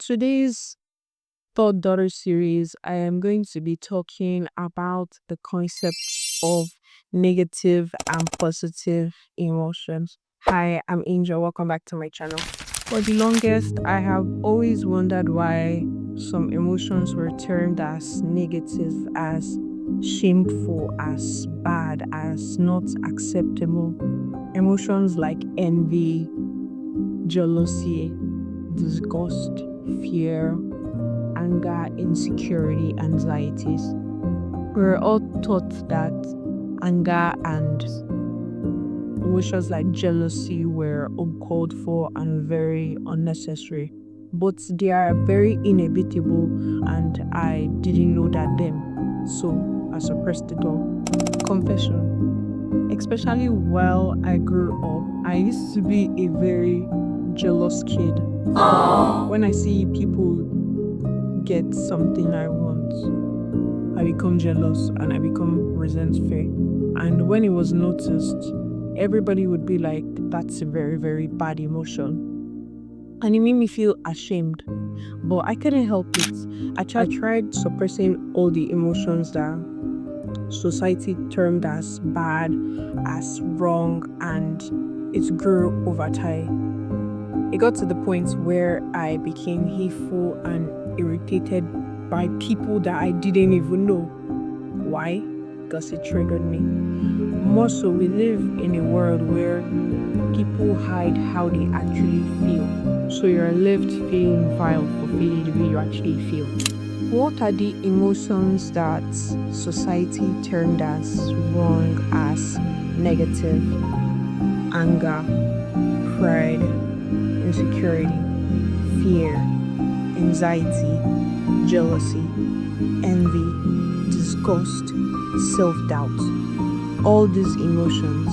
today's Thought Daughter series, I am going to be talking about the concepts of negative and positive emotions. Hi, I'm Angel. Welcome back to my channel. For the longest, I have always wondered why some emotions were termed as negative, as shameful, as bad, as not acceptable. Emotions like envy, jealousy, disgust, fear, anger, insecurity, anxieties. We're all taught that anger and emotions like jealousy were uncalled for and very unnecessary. But they are very inevitable, and I didn't know that then. So, as a press the door, confession. Especially while I grew up, I used to be a very jealous kid. When I see people get something I want, I become jealous and I become resentful. And when it was noticed, everybody would be like, that's a very, very bad emotion. And it made me feel ashamed. But I couldn't help it. I tried suppressing all the emotions that society termed as bad, as wrong, and it grew over time. It got to the point where I became hateful and irritated by people that I didn't even know. Why? Because it triggered me. More so, we live in a world where people hide how they actually feel. So you're left feeling vile for feeling the way you actually feel. What are the emotions that society termed as wrong, as negative? Anger, pride, insecurity, fear, anxiety, jealousy, envy, disgust, self-doubt. All these emotions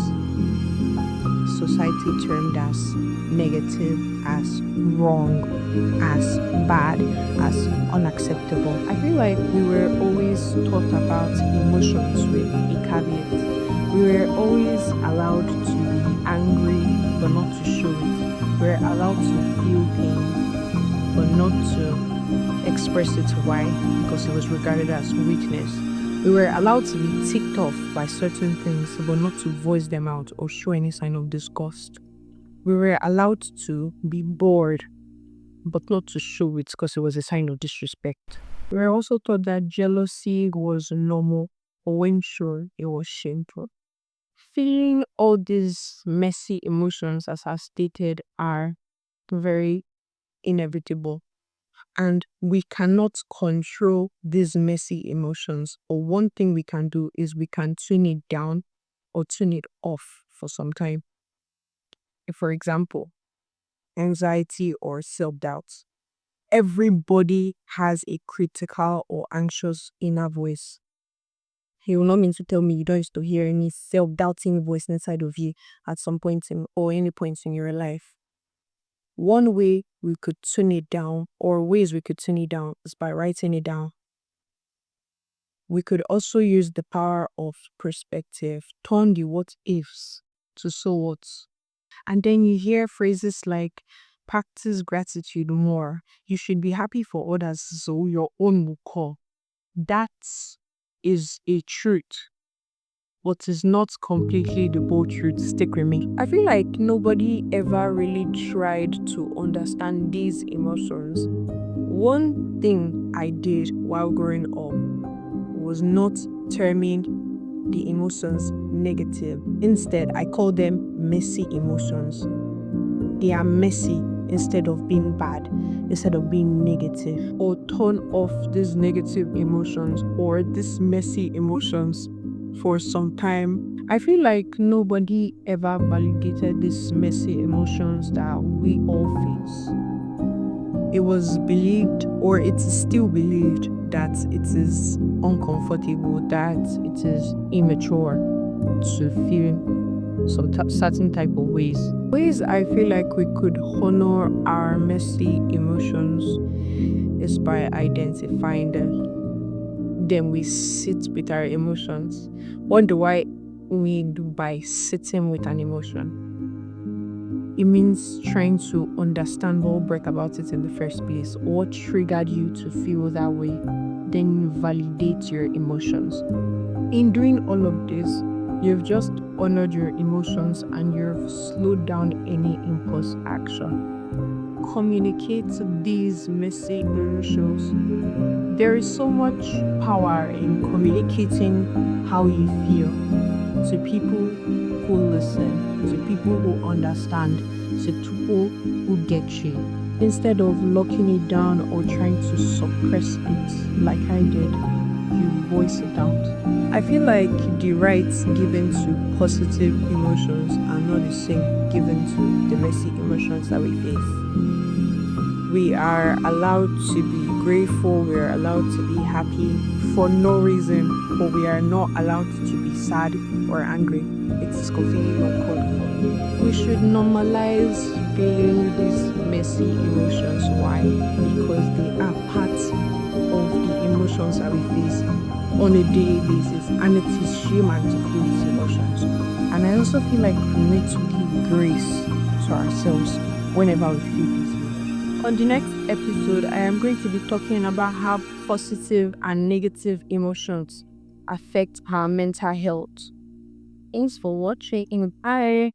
society termed as negative, as wrong, as bad, as unacceptable. I feel like we were always taught about emotions with a caveat. We were always allowed to be angry but not to show it. We were allowed to feel pain but not to express it. Why? Because it was regarded as weakness. We were allowed to be ticked off by certain things but not to voice them out or show any sign of disgust. We were allowed to be bored but not to show it because it was a sign of disrespect. We were also taught that jealousy was normal, or when sure, it was shameful. Feeling all these messy emotions, as I stated, are very inevitable. And we cannot control these messy emotions. Or one thing we can do is we can tune it down or tune it off for some time. For example, anxiety or self-doubt. Everybody has a critical or anxious inner voice. You will not mean to tell me you don't used to hear any self-doubting voice inside of you at some point or any point in your life. One way we could tune it down, or ways we could tune it down, is by writing it down. We could also use the power of perspective, turn the what ifs to so what's. And then you hear phrases like, practice gratitude more. You should be happy for others so your own will call. That is a truth, but is not completely the whole truth. Stick with me. I feel like nobody ever really tried to understand these emotions. One thing I did while growing up was not terming the emotions negative. Instead, I call them messy emotions. They are messy instead of being bad, instead of being negative. Or turn off these negative emotions or these messy emotions for some time. I feel like nobody ever validated these messy emotions that we all face. It was believed, or it is still believed, that it is uncomfortable, that it is immature to feel some certain type of ways. Ways I feel like we could honor our messy emotions is by identifying them. Then we sit with our emotions. What do I mean by sitting with an emotion? It means trying to understand what brought about it in the first place, what triggered you to feel that way, then you validate your emotions. In doing all of this, you've just honored your emotions and you've slowed down any impulse action. Communicate these messy emotions. There is so much power in communicating how you feel to people who listen, to people who understand, to people who get you, instead of locking it down or trying to suppress it like I did. You voice it out. I feel like the rights given to positive emotions are not the same given to the messy emotions that we face. We are allowed to be grateful, we are allowed to be happy for no reason, but we are not allowed to be sad or angry. It is completely uncalled for. We should normalize feeling these messy emotions. Why? Because they are part of the emotions that we face on a daily basis, and it is human to feel these emotions. And I also feel like we need to give grace to ourselves whenever we feel these emotions. On the next episode, I am going to be talking about how positive and negative emotions affect our mental health. Thanks for watching. Bye.